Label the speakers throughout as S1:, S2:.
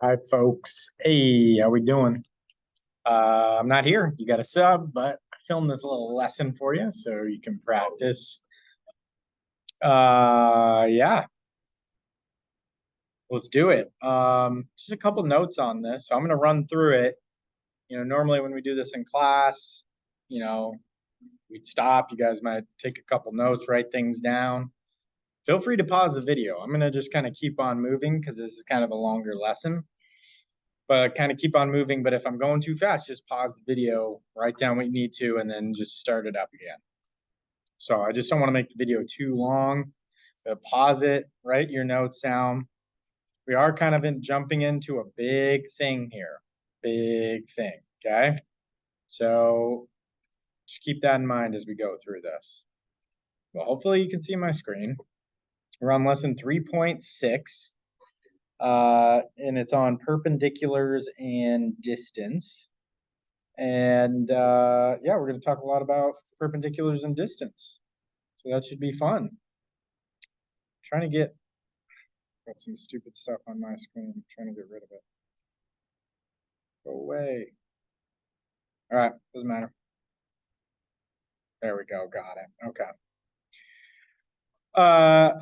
S1: Hi, folks. Hey, how we doing? I'm not here. You got a sub, but I filmed this little lesson for you so you can practice. Yeah, let's do it. Just a couple notes on this. So I'm going to run through it. Normally when we do this in class, you know, we'd stop. You guys might take a couple notes, write things down. Feel free to pause the video. I'm going to just kind of keep on moving because this is kind of a longer lesson. But kind of keep on moving. But if I'm going too fast, just pause the video, write down what you need to, and then just start it up again. So I just don't want to make the video too long. Pause it, write your notes down. We are kind of jumping into a big thing here. Big thing, okay? So just keep that in mind as we go through this. Well, hopefully you can see my screen. We're on lesson 3.6. And it's on perpendiculars and distance. And yeah, we're going to talk a lot about perpendiculars and distance. So that should be fun. I'm trying to got some stupid stuff on my screen. I'm trying to get rid of it. Go away. All right, doesn't matter. There we go. Got it. Okay.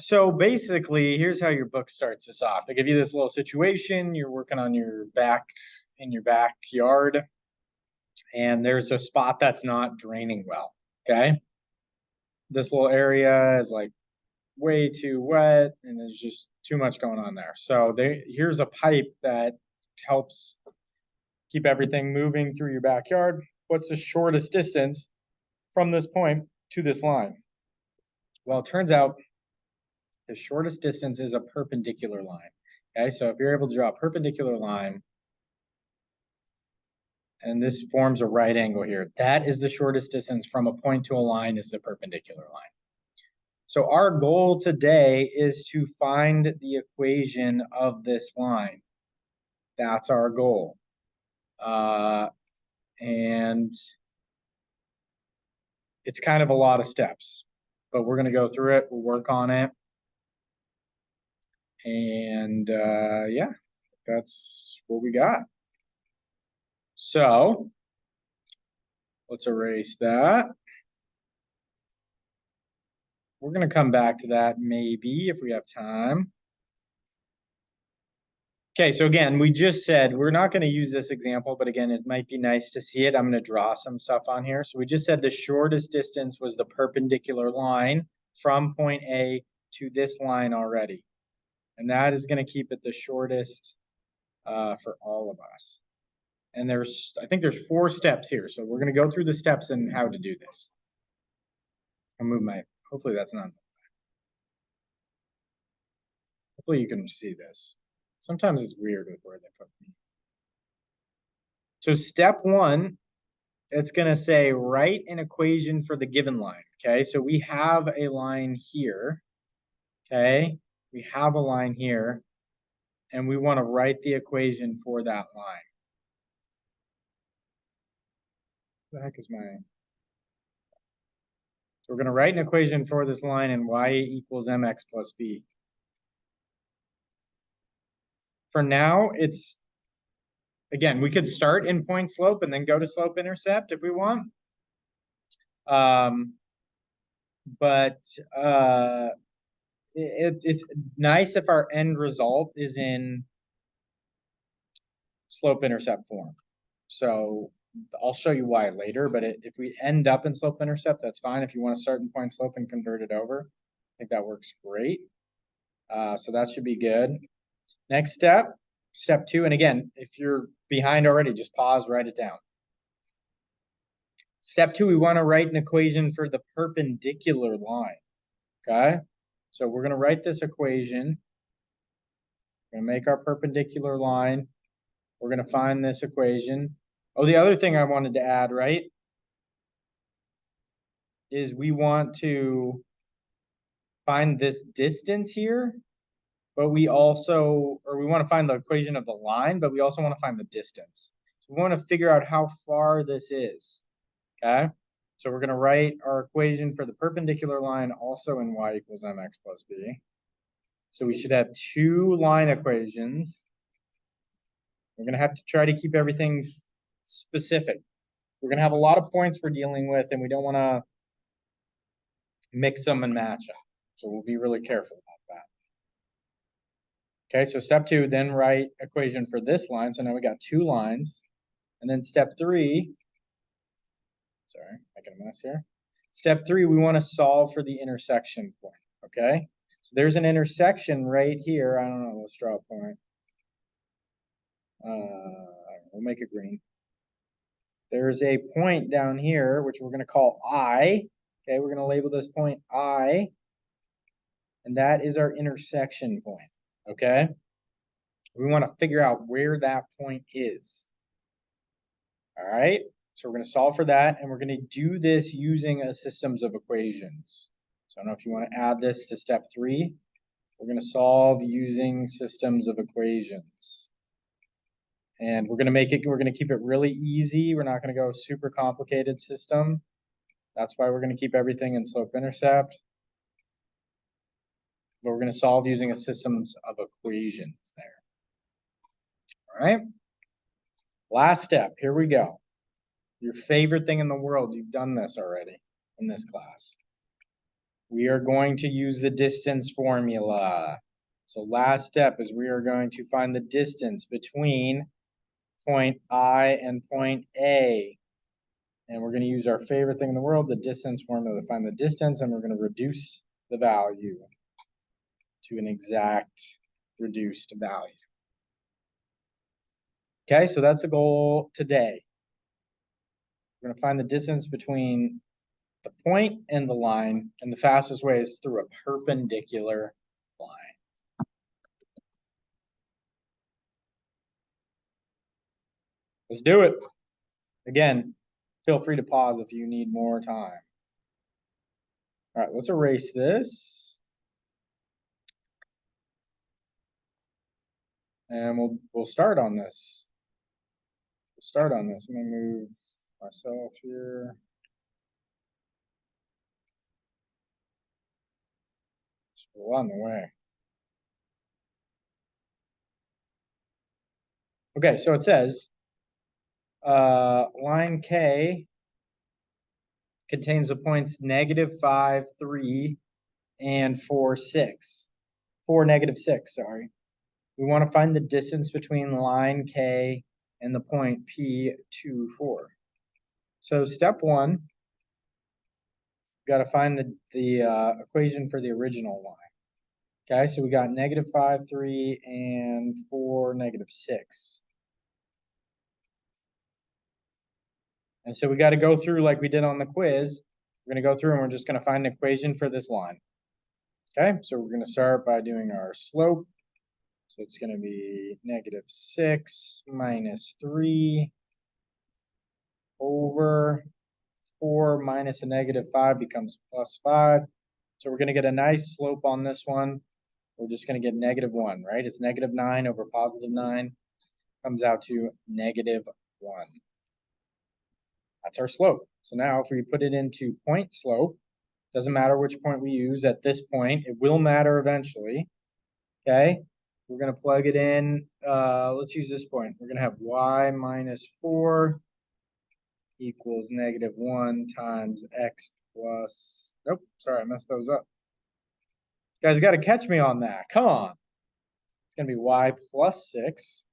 S1: So basically, here's how your book starts this off. They give you this little situation. You're working on your backyard, and there's a spot that's not draining well. Okay. This little area is like way too wet and there's just too much going on there. So here's a pipe that helps keep everything moving through your backyard. What's the shortest distance from this point to this line? Well, it turns out the shortest distance is a perpendicular line. Okay, so if you're able to draw a perpendicular line, and this forms a right angle here, that is the shortest distance from a point to a line is the perpendicular line. So our goal today is to find the equation of this line. That's our goal. And it's kind of a lot of steps, but we're going to go through it. We'll work on it. And yeah, that's what we got. So let's erase that. We're going to come back to that maybe if we have time. Okay, so again, we just said we're not going to use this example, but again, it might be nice to see it. I'm going to draw some stuff on here. So we just said the shortest distance was the perpendicular line from point A to this line already. And that is going to keep it the shortest for all of us. And I think there's 4 steps here. So we're going to go through the steps and how to do this. I'll move hopefully that's not. Hopefully you can see this. Sometimes it's weird with where they put me. So step 1, it's going to say write an equation for the given line. Okay, so we have a line here. Okay, we have a line here, and we want to write the equation for that line. What the heck is my... So we're going to write an equation for this line and y equals mx plus b. For now, again, we could start in point slope and then go to slope intercept if we want. But it's nice if our end result is in slope intercept form. So I'll show you why later, but if we end up in slope intercept, that's fine. If you want to start in point slope and convert it over, I think that works great. So that should be good. Next step, step 2. And again, if you're behind already, just pause, write it down. Step 2, we want to write an equation for the perpendicular line. Okay, so we're going to write this equation. We're going to make our perpendicular line. We're going to find this equation. Oh, the other thing I wanted to add, right, is we want to find this distance here, but we want to find the equation of the line, but we also want to find the distance. So we want to figure out how far this is, okay? So we're going to write our equation for the perpendicular line also in y equals mx plus b. So we should have 2 line equations. We're gonna have to try to keep everything specific. We're gonna have a lot of points we're dealing with, and we don't wanna mix them and match them. So we'll be really careful about that. Okay, so step 2, then write equation for this line. So now we got 2 lines. And then step 3, sorry, making a mess here. Step 3, we want to solve for the intersection point, okay? So there's an intersection right here. I don't know, let's draw a point. We'll make it green. There's a point down here, which we're going to call I. Okay, we're going to label this point I. And that is our intersection point, okay? We want to figure out where that point is. All right, so we're going to solve for that, and we're going to do this using a systems of equations. So I don't know if you want to add this to step 3. We're going to solve using systems of equations. And we're going to keep it really easy. We're not going to go super complicated system. That's why we're going to keep everything in slope-intercept. But we're going to solve using a systems of equations there. All right. Last step, here we go. Your favorite thing in the world, you've done this already in this class. We are going to use the distance formula. So last step is we are going to find the distance between point I and point A. And we're going to use our favorite thing in the world, the distance formula, to find the distance, and we're going to reduce the value to an exact reduced value. Okay, so that's the goal today. We're going to find the distance between the point and the line, and the fastest way is through a perpendicular line. Let's do it. Again, feel free to pause if you need more time. All right, let's erase this. And we'll start on this. We'll start on this. I'm gonna move myself here. Still on the way. Okay, so it says line K contains the points -5, 3, and 4, 6. 4, -6, sorry. We want to find the distance between line K and the point P 2, 4. So step 1, we've got to find the equation for the original line. Okay, so we got -5, 3, and 4, -6. And so we got to go through like we did on the quiz. We're going to go through and we're just going to find an equation for this line. Okay, so we're going to start by doing our slope. So it's going to be -6 minus 3 over 4 minus a -5 becomes +5. So we're going to get a nice slope on this one. We're just going to get -1, right? It's -9 over +9 comes out to -1. That's our slope. So now if we put it into point slope, doesn't matter which point we use at this point, it will matter eventually. Okay, we're going to plug it in. Let's use this point. We're going to have y minus 4 equals -1 times x plus, nope, sorry, I messed those up. You guys got to catch me on that. Come on. It's going to be y plus 6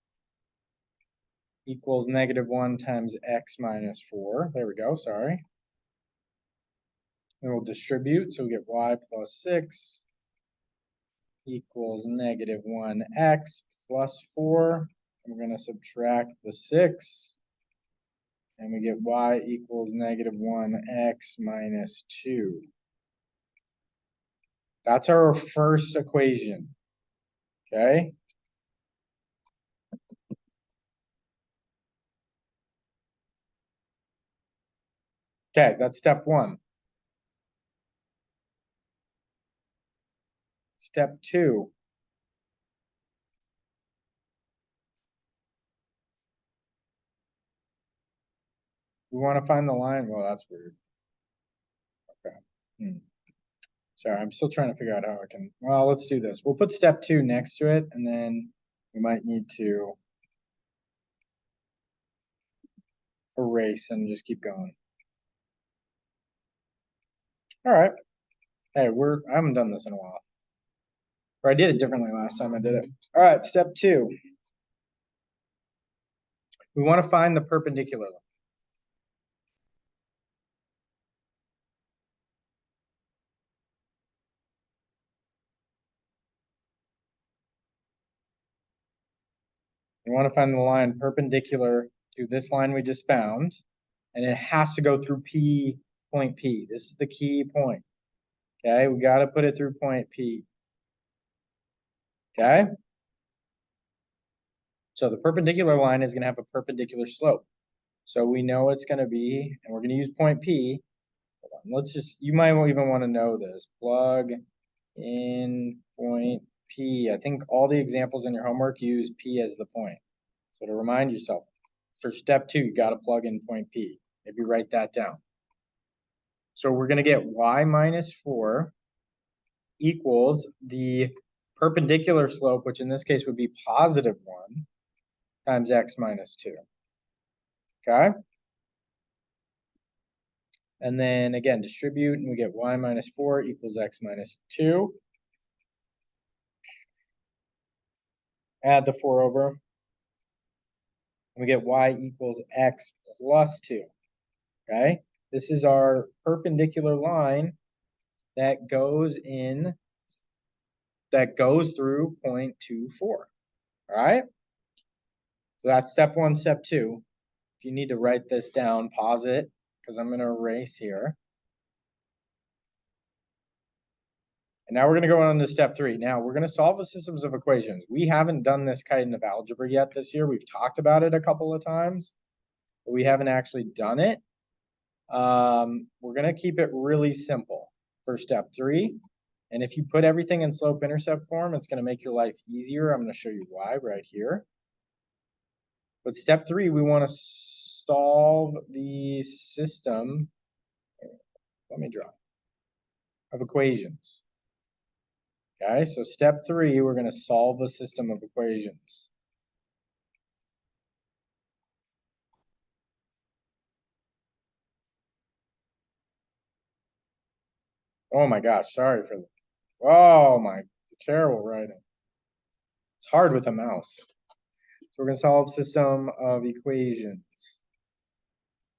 S1: equals -1 times x minus 4. There we go, sorry. And we'll distribute, so we get y plus 6 equals -1x plus 4. And we're going to subtract the 6. And we get y equals -1x minus 2. That's our first equation. Okay. Okay, that's step 1. Step 2. We want to find the line. Well, that's weird. Okay. Sorry, I'm still trying to figure out how I can. Well, let's do this. We'll put step 2 next to it, and then we might need to erase and just keep going. All right. Hey, I haven't done this in a while. Or I did it differently last time I did it. All right, step 2. We want to find the perpendicular line. We want to find the line perpendicular to this line we just found, and it has to go through P, point P. This is the key point. Okay, we got to put it through point P. Okay? So the perpendicular line is going to have a perpendicular slope. So we know it's going to be, and we're going to use point P. Hold on, let's just, you might even want to know this. Plug in point P. I think all the examples in your homework use P as the point. So to remind yourself, for step 2, you got to plug in point P. Maybe write that down. So we're going to get y minus 4 equals the perpendicular slope, which in this case would be positive 1, times x minus 2. Okay? And then again, distribute, and we get y minus 4 equals x minus 2. Add the 4 over. And we get y equals x plus 2. Okay? This is our perpendicular line that goes through 0.24. All right? So that's step 1, step 2. If you need to write this down, pause it, because I'm going to erase here. And now we're going to go on to step 3. Now we're going to solve the systems of equations. We haven't done this kind of algebra yet this year. We've talked about it a couple of times, but we haven't actually done it. We're going to keep it really simple for step 3. And if you put everything in slope-intercept form, it's going to make your life easier. I'm going to show you why right here. But step 3, we want to solve the system. Let me draw. Of equations. Okay, so step 3, we're going to solve a system of equations. Oh my gosh, sorry for the, oh my, terrible writing. It's hard with a mouse. So we're going to solve system of equations.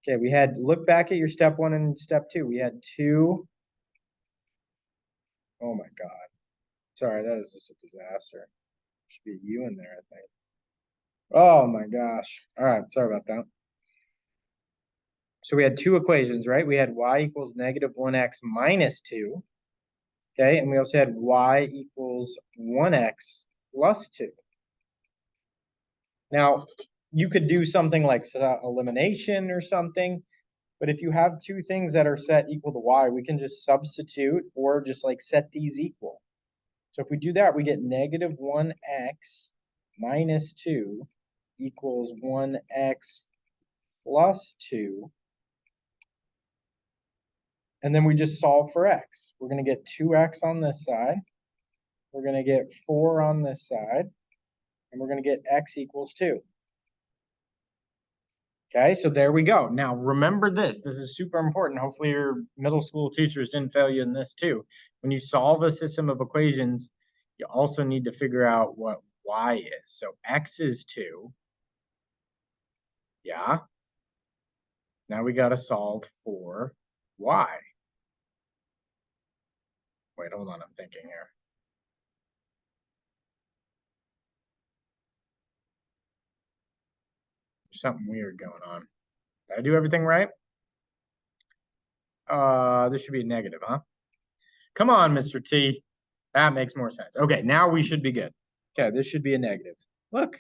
S1: Okay, we had, look back at your step 1 and step 2. We had 2. Oh my God. Sorry, that is just a disaster. Should be a U in there, I think. Oh my gosh. All right, sorry about that. So we had 2 equations, right? We had y equals negative 1x minus 2. Okay, and we also had y equals 1x plus 2. Now, you could do something like elimination or something, but if you have 2 things that are set equal to y, we can just substitute or just like set these equal. So if we do that, we get negative 1x minus 2 equals 1x plus 2. And then we just solve for x. We're going to get 2x on this side. We're going to get 4 on this side. And we're going to get x equals 2. Okay, so there we go. Now, remember this. This is super important. Hopefully your middle school teachers didn't fail you in this too. When you solve a system of equations, you also need to figure out what y is. So x is 2. Yeah. Now we got to solve for y. Wait, hold on. I'm thinking here. There's something weird going on. Did I do everything right? This should be a negative, huh? Come on, Mr. T. That makes more sense. Okay, now we should be good. Okay, this should be a negative. Look,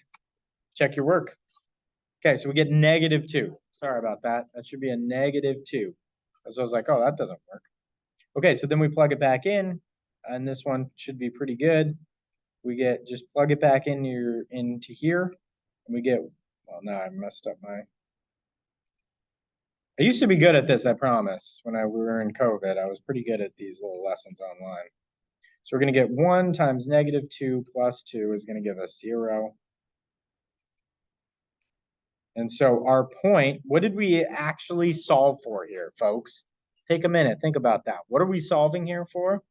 S1: check your work. Okay, so we get negative 2. Sorry about that. That should be a negative 2. So I was like, oh, that doesn't work. Okay, so then we plug it back in, and this one should be pretty good. We get, just plug it back into here, and we get, well, now I messed up my, I used to be good at this, I promise. When we were in COVID, I was pretty good at these little lessons online. So we're going to get 1 times negative 2 plus 2 is going to give us 0. And so our point, what did we actually solve for here, folks? Take a minute, think about that. What are we solving here for?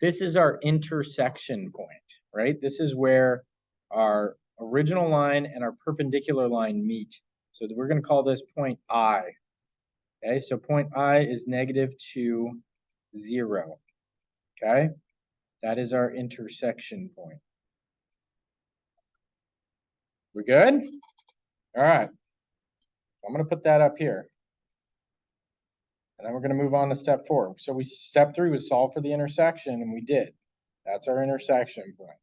S1: This is our intersection point, right? This is where our original line and our perpendicular line meet. So we're going to call this point I. Okay, so point I is -2, 0. Okay, that is our intersection point. We good? All right. I'm going to put that up here. And then we're going to move on to step 4. So step 3 was solve for the intersection, and we did. That's our intersection point.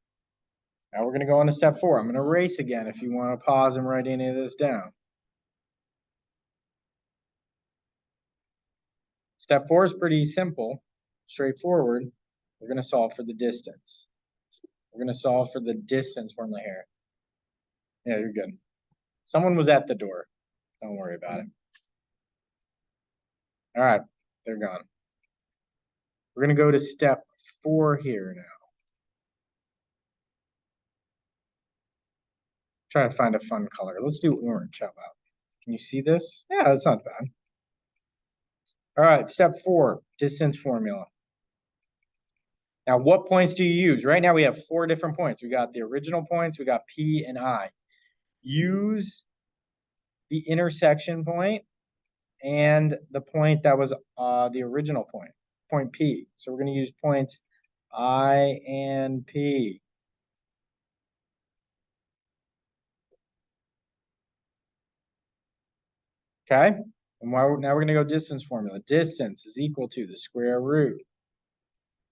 S1: Now we're going to go on to step 4. I'm going to erase again if you want to pause and write any of this down. Step 4 is pretty simple, straightforward. We're going to solve for the distance. We're going to solve for the distance formula here. Yeah, you're good. Someone was at the door. Don't worry about it. All right, they're gone. We're going to go to step 4 here now. Try to find a fun color. Let's do orange. How about? Can you see this? Yeah, that's not bad. All right, step 4, distance formula. Now, what points do you use? Right now, we have 4 different points. We got the original points. We got P and I. Use the intersection point and the point that was the original point, point P. So we're going to use points I and P. Okay, and now we're going to go distance formula. Distance is equal to the square root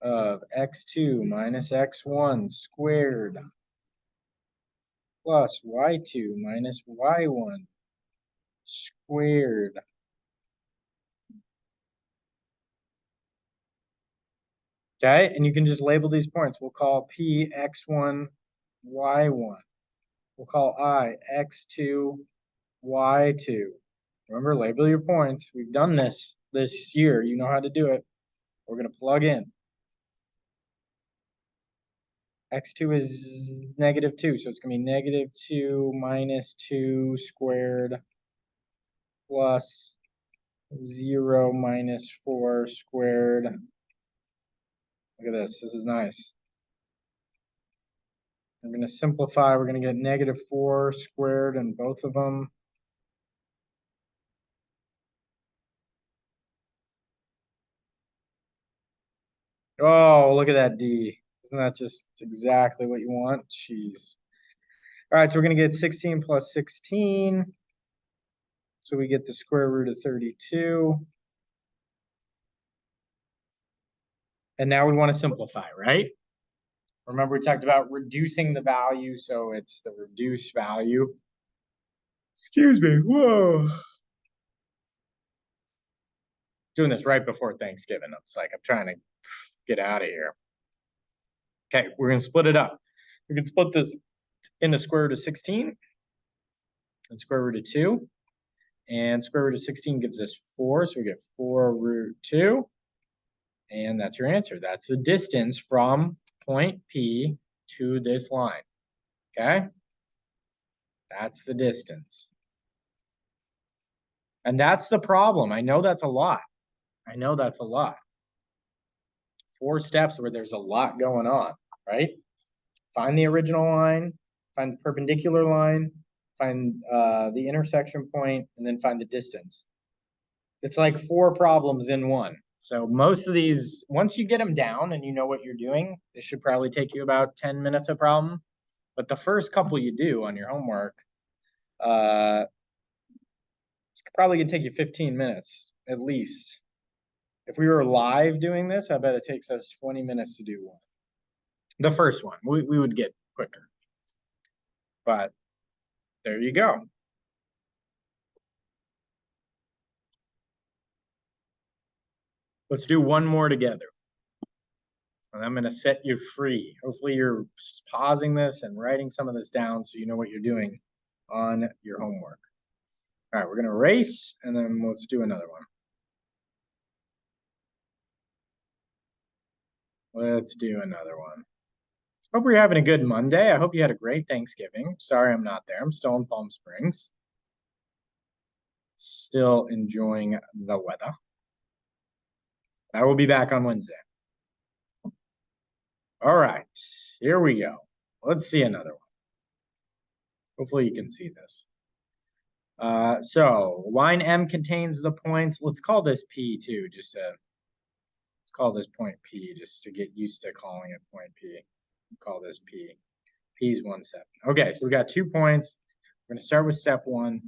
S1: of x2 minus x1 squared plus y2 minus y1 squared. Okay, and you can just label these points. We'll call P x1, y1. We'll call I x2, y2. Remember, label your points. We've done this year. You know how to do it. We're going to plug in. x2 is -2, so it's going to be -2 minus 2 squared plus 0 minus 4 squared. Look at this. This is nice. I'm going to simplify. We're going to get -4 squared in both of them. Oh, look at that D. Isn't that just exactly what you want? Jeez. All right, so we're going to get 16 plus 16. So we get the square root of 32. And now we want to simplify, right? Remember, we talked about reducing the value, so it's the reduced value. Excuse me. Whoa. Doing this right before Thanksgiving. It's like I'm trying to get out of here. Okay, we're going to split it up. We can split this into square root of 16 and square root of 2. And square root of 16 gives us 4, so we get 4 root 2. And that's your answer. That's the distance from point P to this line. Okay? That's the distance. And that's the problem. I know that's a lot. I know that's a lot. 4 steps where there's a lot going on, right? Find the original line, find the perpendicular line, find the intersection point, and then find the distance. It's like 4 problems in one. So most of these, once you get them down and you know what you're doing, this should probably take you about 10 minutes a problem. But the first couple you do on your homework, it's probably gonna take you 15 minutes at least. If we were live doing this, I bet it takes us 20 minutes to do one. The first one, we would get quicker. But there you go. Let's do one more together. And I'm going to set you free. Hopefully you're pausing this and writing some of this down so you know what you're doing on your homework. All right, we're going to erase, and then let's do another one. Let's do another one. Hope you're having a good Monday. I hope you had a great Thanksgiving. Sorry I'm not there. I'm still in Palm Springs. Still enjoying the weather. I will be back on Wednesday. All right, here we go. Let's see another one. Hopefully you can see this. So line M contains the points. Let's call this P too, let's call this point P just to get used to calling it point P. Call this P. P is 1, 7. Okay, so we got 2 points. We're gonna start with step 1.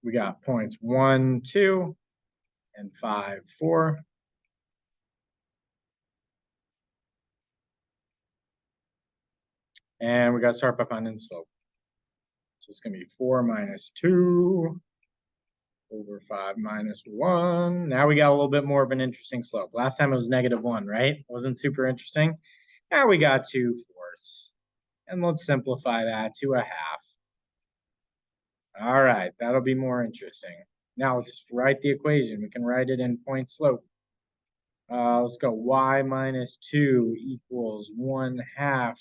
S1: We got points 1, 2, and 5, 4. And we got to start by finding the slope. So it's going to be 4 minus 2 over 5 minus 1. Now we got a little bit more of an interesting slope. Last time it was -1, right? Wasn't super interesting. Now we got 2/4. And let's simplify that to a half. All right, that'll be more interesting. Now let's write the equation. We can write it in point slope. Let's go. Y minus 2 equals 1/2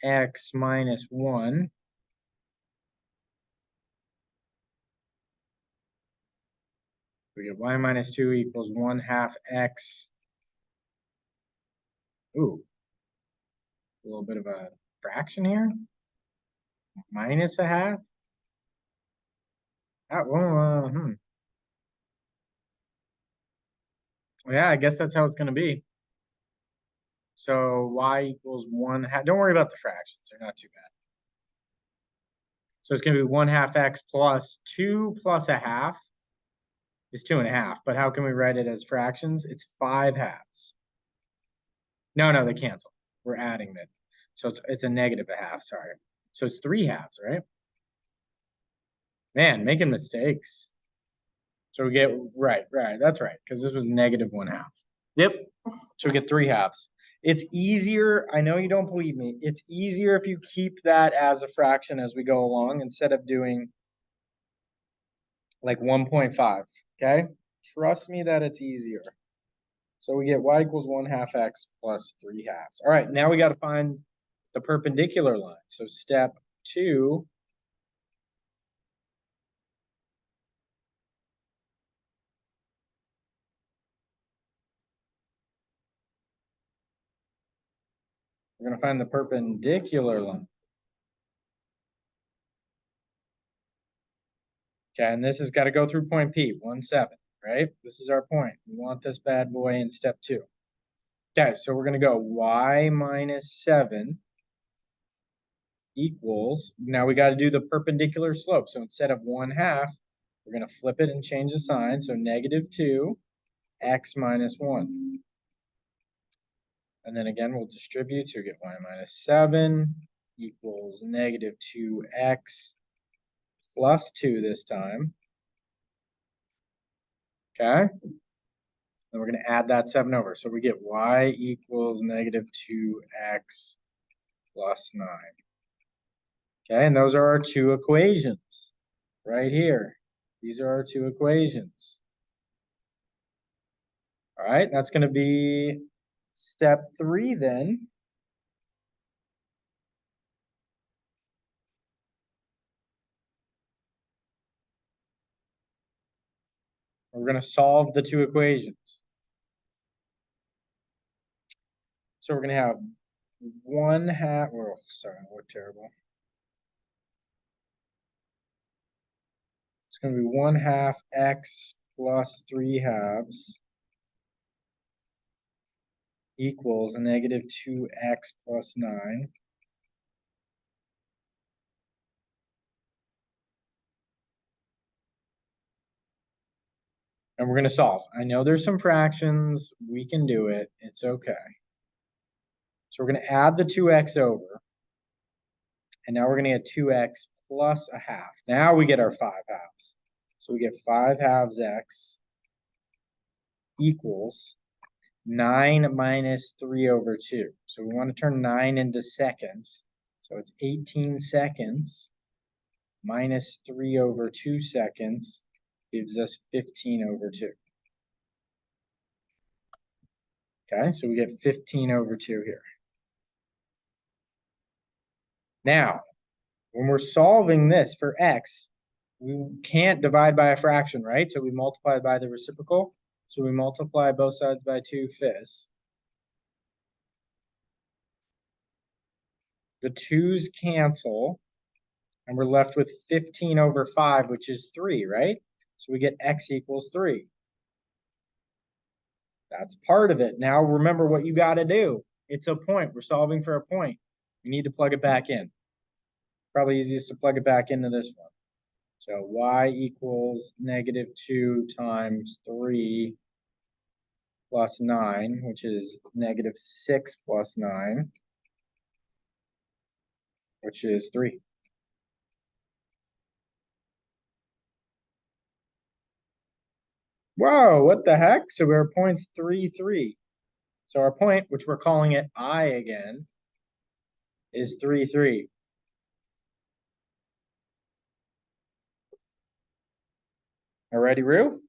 S1: x minus 1. We get y minus 2 equals 1/2 x. Ooh, a little bit of a fraction here. Minus a half. Yeah, I guess that's how it's going to be. So y equals 1/2. Don't worry about the fractions. They're not too bad. So it's going to be 1/2 x plus 2 plus a half is 2.5. But how can we write it as fractions? It's 5 halves. No, they cancel. We're adding them. So it's a negative a half, sorry. So it's 3 halves, right? Man, making mistakes. So we get, right, that's right, because this was -1/2. Yep, so we get 3 halves. It's easier, I know you don't believe me, it's easier if you keep that as a fraction as we go along instead of doing like 1.5, okay? Trust me that it's easier. So we get y equals 1/2 x plus 3 halves. All right, now we got to find the perpendicular line. So step 2, we're going to find the perpendicular line. Okay, and this has got to go through point P, 1, 7, right? This is our point. We want this bad boy in step 2. Okay, so we're going to go y minus 7 equals, now we got to do the perpendicular slope. So instead of 1/2, we're going to flip it and change the sign. So -2 x minus 1. And then again, we'll distribute. So we get y minus 7 equals -2x plus 2 this time. Okay. Then we're going to add that 7 over. So we get y equals -2x plus 9. Okay, and those are our 2 equations right here. These are our 2 equations. All right, that's going to be step 3 then. We're going to solve the 2 equations. So we're going to have 1/2, oh, sorry, I look terrible. It's going to be 1/2 x plus 3 halves equals a -2x plus 9. And we're going to solve. I know there's some fractions. We can do it. It's okay. So we're going to add the 2x over. And now we're going to get 2x plus a half. Now we get our 5 halves. So we get 5 halves x equals 9 minus 3 over 2. So we want to turn 9 into seconds. So it's 18 seconds minus 3 over 2 seconds gives us 15/2. Okay, so we get 15/2 here. Now, when we're solving this for x, we can't divide by a fraction, right? So we multiply by the reciprocal. So we multiply both sides by 2/5. The 2's cancel, and we're left with 15/5, which is 3, right? So we get x equals 3. That's part of it. Now remember what you got to do. It's a point. We're solving for a point. We need to plug it back in. Probably easiest to plug it back into this one. So y equals -2 times 3 plus 9, which is -6 plus 9, which is 3. Whoa, what the heck? So our point's 3, 3. So our point, which we're calling it I again, is 3, 3. Alrighty, Rue?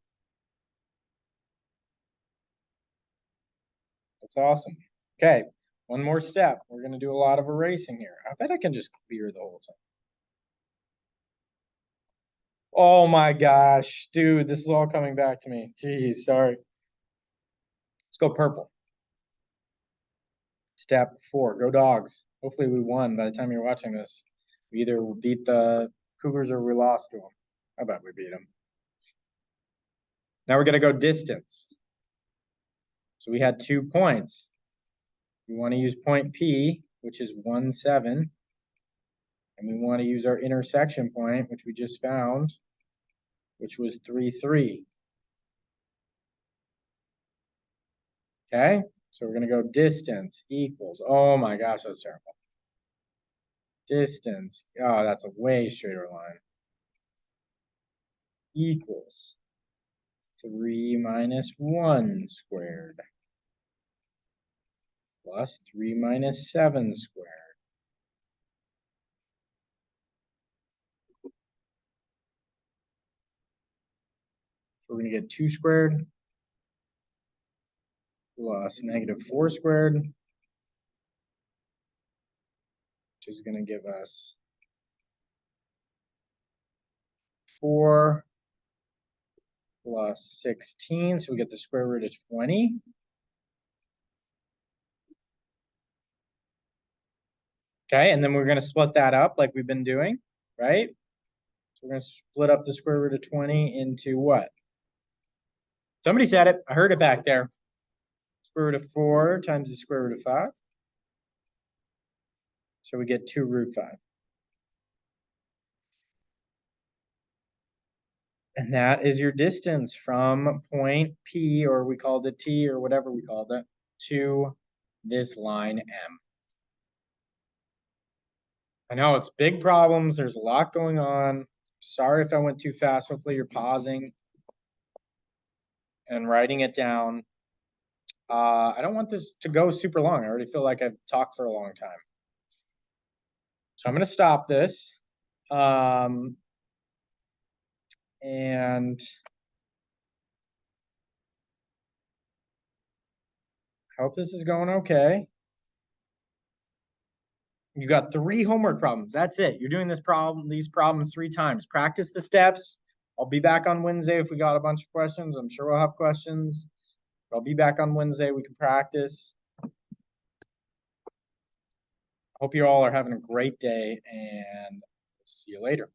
S1: That's awesome. Okay, one more step. We're going to do a lot of erasing here. I bet I can just clear the whole thing. Oh my gosh, dude, this is all coming back to me. Jeez, sorry. Let's go purple. Step 4, go Dogs. Hopefully we won by the time you're watching this. We either beat the Cougars or we lost to them. I bet we beat them. Now we're going to go distance. So we had 2 points. We want to use point P, which is 1, 7. And we want to use our intersection point, which we just found, which was 3, 3. Okay, so we're going to go distance equals, oh my gosh, that's terrible. Distance, oh, that's a way straighter line. Equals 3 minus 1 squared plus 3 minus 7 squared. So we're going to get 2 squared plus -4 squared, which is going to give us 4 plus 16. So we get the square root of 20. Okay, and then we're going to split that up like we've been doing, right? So we're going to split up the square root of 20 into what? Somebody said it. I heard it back there. Square root of 4 times the square root of 5. So we get 2 root 5. And that is your distance from point P, or we called it T, or whatever we called it, to this line M. I know it's big problems. There's a lot going on. Sorry if I went too fast. Hopefully you're pausing and writing it down. I don't want this to go super long. I already feel like I've talked for a long time. So I'm going to stop this. And I hope this is going okay. You got 3 homework problems. That's it. You're doing these problems 3 times. Practice the steps. I'll be back on Wednesday if we got a bunch of questions. I'm sure we'll have questions. I'll be back on Wednesday. We can practice. Hope you all are having a great day, and see you later.